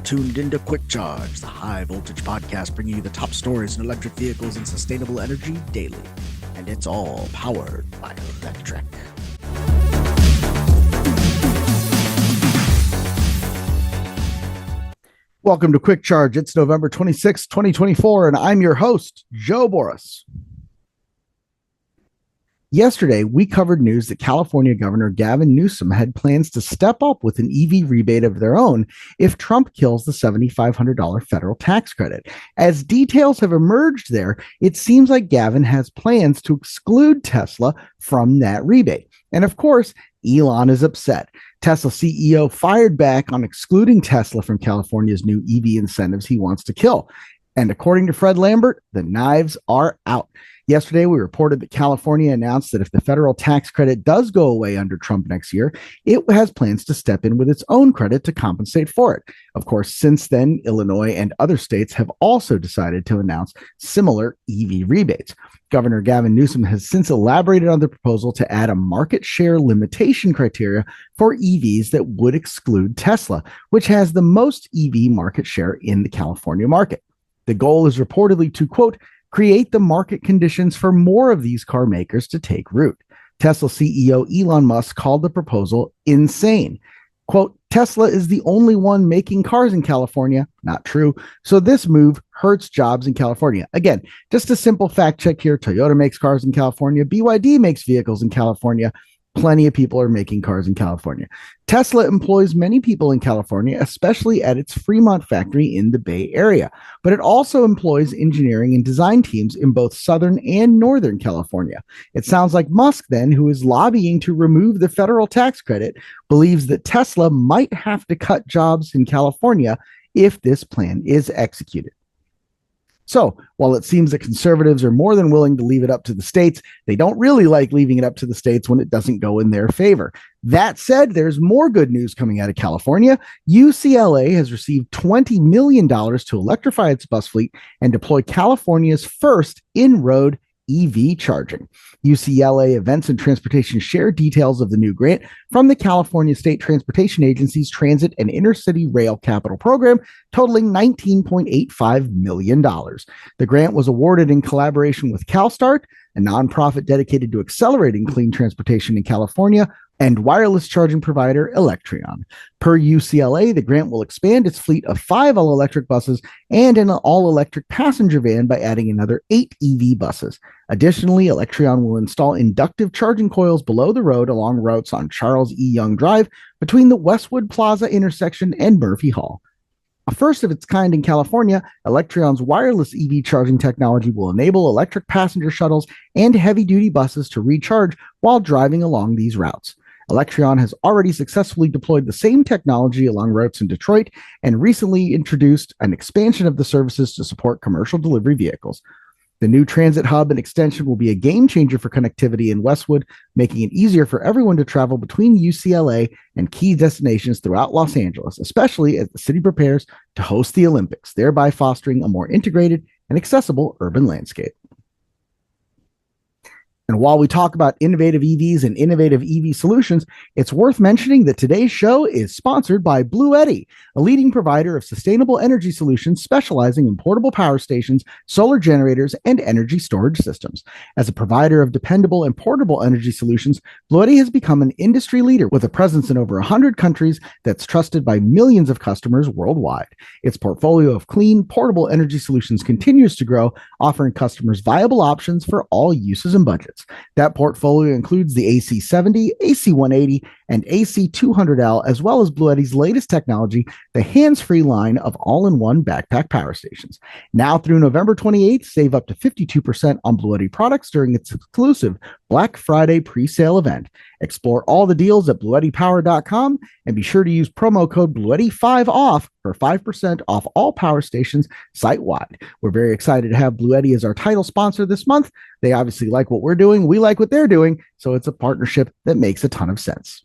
tuned into Quick Charge, the high voltage podcast bringing you the top stories in electric vehicles and sustainable energy daily. And it's all powered by Electrek. Welcome to Quick Charge. It's November 26, 2024, and I'm your host, Joe Boris. Yesterday, we covered news that California Governor Gavin Newsom had plans to step up with an EV rebate of their own if Trump kills the $7,500 federal tax credit. As details have emerged there, it seems like Gavin has plans to exclude Tesla from that rebate. And of course, Elon is upset. Tesla CEO fired back on excluding Tesla from California's new EV incentives he wants to kill. And according to Fred Lambert, the knives are out. Yesterday, we reported that California announced that if the federal tax credit does go away under Trump next year, it has plans to step in with its own credit to compensate for it. Of course, since then, Illinois and other states have also decided to announce similar EV rebates. Governor Gavin Newsom has since elaborated on the proposal to add a market share limitation criteria for EVs that would exclude Tesla, which has the most EV market share in the California market. The goal is reportedly to, quote, create the market conditions for more of these car makers to take root. Tesla CEO Elon Musk called the proposal insane. Quote, Tesla is the only one making cars in California. Not true. So this move hurts jobs in California. Again, just a simple fact check here. Toyota makes cars in California. BYD makes vehicles in California. Plenty of people are making cars in California. Tesla employs many people in California, especially at its Fremont factory in the Bay Area. But it also employs engineering and design teams in both Southern and Northern California. It sounds like Musk, then, who is lobbying to remove the federal tax credit, believes that Tesla might have to cut jobs in California if this plan is executed. So, while it seems that conservatives are more than willing to leave it up to the states, they don't really like leaving it up to the states when it doesn't go in their favor. That said, there's more good news coming out of California. UCLA has received $20 million to electrify its bus fleet and deploy California's first in-road EV charging. UCLA Events and Transportation share details of the new grant from the California State Transportation Agency's Transit and Intercity Rail Capital Program, totaling $19.85 million. The grant was awarded in collaboration with CalStart, a nonprofit dedicated to accelerating clean transportation in California, and wireless charging provider Electrek. Per UCLA, the grant will expand its fleet of 5 all-electric buses and an all-electric passenger van by adding another 8 EV buses. Additionally, Electrek will install inductive charging coils below the road along routes on Charles E. Young Drive between the Westwood Plaza intersection and Murphy Hall. A first of its kind in California, Electrek's wireless EV charging technology will enable electric passenger shuttles and heavy-duty buses to recharge while driving along these routes. Electrek has already successfully deployed the same technology along routes in Detroit and recently introduced an expansion of the services to support commercial delivery vehicles. The new transit hub and extension will be a game changer for connectivity in Westwood, making it easier for everyone to travel between UCLA and key destinations throughout Los Angeles, especially as the city prepares to host the Olympics, thereby fostering a more integrated and accessible urban landscape. And while we talk about innovative EVs and innovative EV solutions, it's worth mentioning that today's show is sponsored by Bluetti, a leading provider of sustainable energy solutions specializing in portable power stations, solar generators, and energy storage systems. As a provider of dependable and portable energy solutions, Bluetti has become an industry leader with a presence in over 100 countries that's trusted by millions of customers worldwide. Its portfolio of clean, portable energy solutions continues to grow, offering customers viable options for all uses and budgets. That portfolio includes the AC70, AC180, and AC200L, as well as Bluetti's latest technology, the hands-free line of all-in-one backpack power stations. Now through November 28th, save up to 52% on Bluetti products during its exclusive Black Friday pre-sale event. Explore all the deals at BluettiPower.com and be sure to use promo code BLUETTI5OFF for 5% off all power stations site-wide. We're very excited to have Bluetti as our title sponsor this month. They obviously like what we're doing. We like what they're doing. So it's a partnership that makes a ton of sense.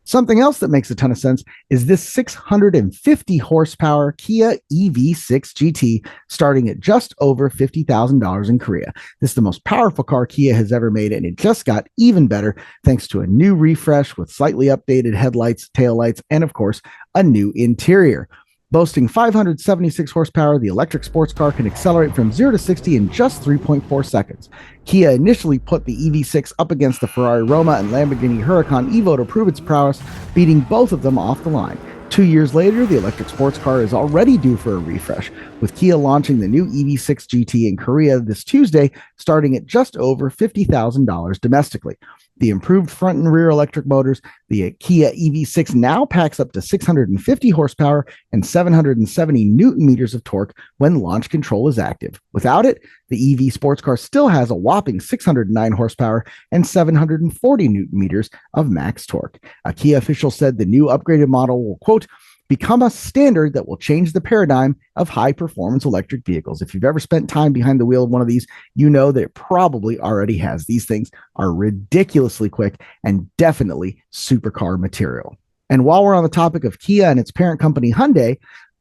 Something else that makes a ton of sense is this 650 horsepower Kia EV6 GT starting at just over $50,000 in Korea. This is the most powerful car Kia has ever made, and it just got even better thanks to a new refresh with slightly updated headlights, taillights, and of course, a new interior. Boasting 576 horsepower, the electric sports car can accelerate from 0 to 60 in just 3.4 seconds. Kia initially put the EV6 up against the Ferrari Roma and Lamborghini Huracan Evo to prove its prowess, beating both of them off the line. 2 years later, the electric sports car is already due for a refresh, with Kia launching the new EV6 GT in Korea this Tuesday, starting at just over $50,000 domestically. The improved front and rear electric motors, the Kia EV6 now packs up to 650 horsepower and 770 newton meters of torque when launch control is active. Without it, the EV sports car still has a whopping 609 horsepower and 740 newton meters of max torque. A Kia official said the new upgraded model will, quote, become a standard that will change the paradigm of high-performance electric vehicles. If you've ever spent time behind the wheel of one of these, you know that it probably already has. These things are ridiculously quick and definitely supercar material. And while we're on the topic of Kia and its parent company Hyundai,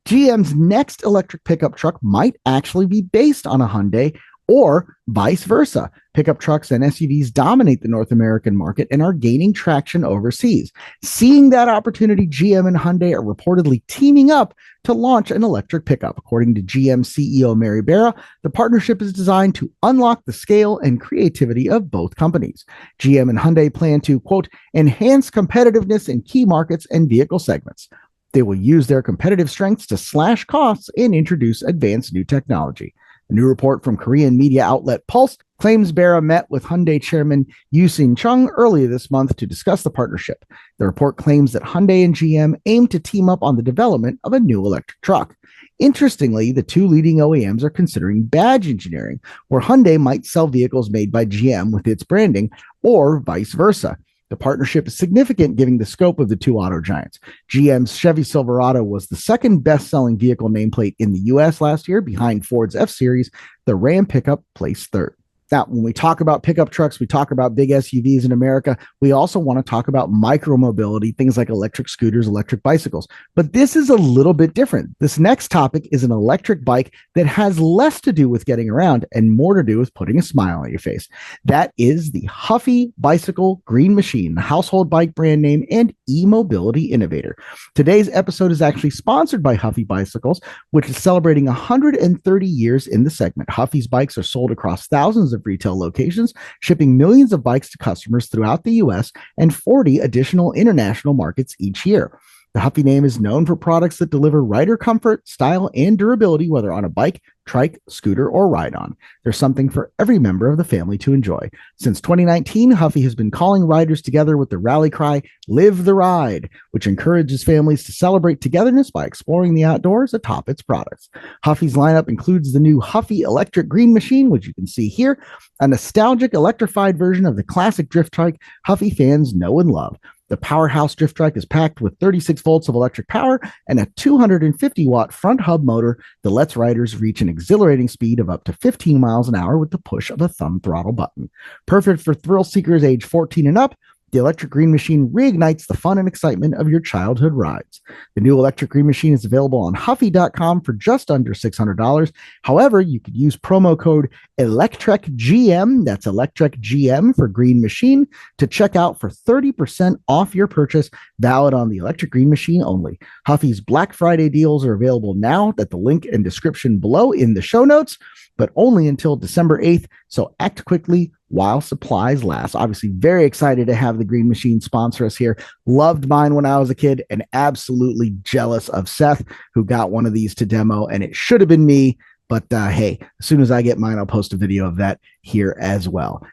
GM's next electric pickup truck might actually be based on a Hyundai or vice versa. Pickup trucks and SUVs dominate the North American market and are gaining traction overseas. Seeing that opportunity, GM and Hyundai are reportedly teaming up to launch an electric pickup. According to GM CEO Mary Barra, the partnership is designed to unlock the scale and creativity of both companies. GM and Hyundai plan to, quote, enhance competitiveness in key markets and vehicle segments. They will use their competitive strengths to slash costs and introduce advanced new technology. A new report from Korean media outlet Pulse claims Barra met with Hyundai chairman Yoo-Sin Chung earlier this month to discuss the partnership. The report claims that Hyundai and GM aim to team up on the development of a new electric truck. Interestingly, the two leading OEMs are considering badge engineering, where Hyundai might sell vehicles made by GM with its branding, or vice versa. The partnership is significant given the scope of the two auto giants. GM's Chevy Silverado was the second best-selling vehicle nameplate in the U.S. last year, behind Ford's F-Series. The Ram pickup placed third. Now, when we talk about pickup trucks, we talk about big SUVs in America. We also want to talk about micromobility, things like electric scooters, electric bicycles. But this is a little bit different. This next topic is an electric bike that has less to do with getting around and more to do with putting a smile on your face. That is the Huffy Bicycle Green Machine, the household bike brand name and e-mobility innovator. Today's episode is actually sponsored by Huffy Bicycles, which is celebrating 130 years in the segment. Huffy's bikes are sold across thousands of retail locations, shipping millions of bikes to customers throughout the U.S. and 40 additional international markets each year. The Huffy name is known for products that deliver rider comfort, style, and durability, whether on a bike, trike, scooter, or ride-on. There's something for every member of the family to enjoy. Since 2019, Huffy has been calling riders together with the rally cry, Live the Ride, which encourages families to celebrate togetherness by exploring the outdoors atop its products. Huffy's lineup includes the new Huffy Electric Green Machine, which you can see here, a nostalgic electrified version of the classic drift trike Huffy fans know and love. The powerhouse drift trike is packed with 36 volts of electric power and a 250-watt front hub motor that lets riders reach an exhilarating speed of up to 15 miles an hour with the push of a thumb throttle button. Perfect for thrill seekers age 14 and up, the Electric Green Machine reignites the fun and excitement of your childhood rides. The new Electric Green Machine is available on Huffy.com for just under $600. However, you could use promo code ElectrekGM, that's ElectrekGM for Green Machine, to check out for 30% off your purchase, valid on the Electric Green Machine only. Huffy's Black Friday deals are available now at the link and description below in the show notes, but only until December 8th, so act quickly while supplies last. Obviously, very excited to have the Green Machine sponsor us here. Loved mine when I was a kid and absolutely jealous of Seth, who got one of these to demo, and it should have been me. But hey, as soon as I get mine, I'll post a video of that here as well.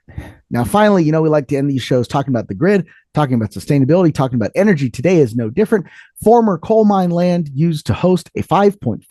Now, finally, we like to end these shows talking about the grid, talking about sustainability, talking about energy. Today is no different. Former coal mine land used to host a 5.5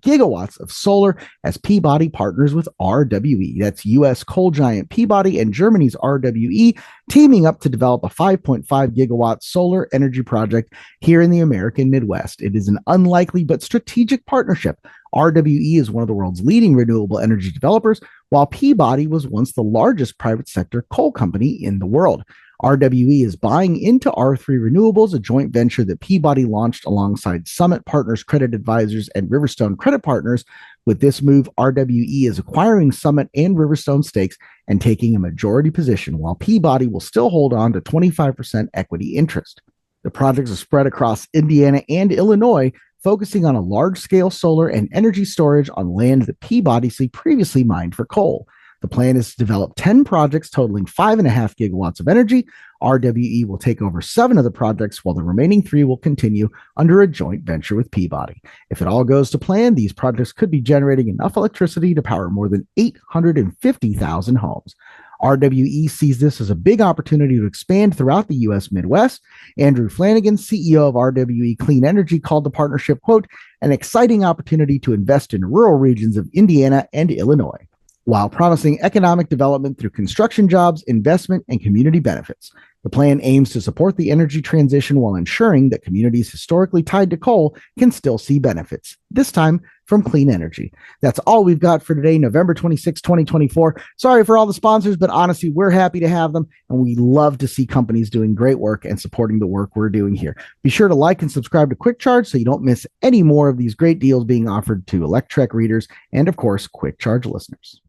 gigawatts of solar as Peabody partners with RWE. That's U.S. coal giant Peabody and Germany's RWE teaming up to develop a 5.5 gigawatt solar energy project here in the American Midwest. It is an unlikely but strategic partnership. RWE is one of the world's leading renewable energy developers, while Peabody was once the largest private sector coal company in the world. RWE is buying into R3 Renewables, a joint venture that Peabody launched alongside Summit Partners Credit Advisors and Riverstone Credit Partners. With this move, RWE is acquiring Summit and Riverstone stakes and taking a majority position, while Peabody will still hold on to 25% equity interest. The projects are spread across Indiana and Illinois, focusing on a large-scale solar and energy storage on land that Peabody previously mined for coal. The plan is to develop 10 projects totaling 5.5 gigawatts of energy. RWE will take over 7 of the projects, while the remaining 3 will continue under a joint venture with Peabody. If it all goes to plan, these projects could be generating enough electricity to power more than 850,000 homes. RWE sees this as a big opportunity to expand throughout the U.S. Midwest. Andrew Flanagan, CEO of RWE Clean Energy, called the partnership, quote, an exciting opportunity to invest in rural regions of Indiana and Illinois, while promising economic development through construction jobs, investment, and community benefits. The plan aims to support the energy transition while ensuring that communities historically tied to coal can still see benefits, this time from clean energy. That's all we've got for today, November 26, 2024. Sorry for all the sponsors, but honestly, we're happy to have them, and we love to see companies doing great work and supporting the work we're doing here. Be sure to like and subscribe to Quick Charge so you don't miss any more of these great deals being offered to Electrek readers and, of course, Quick Charge listeners.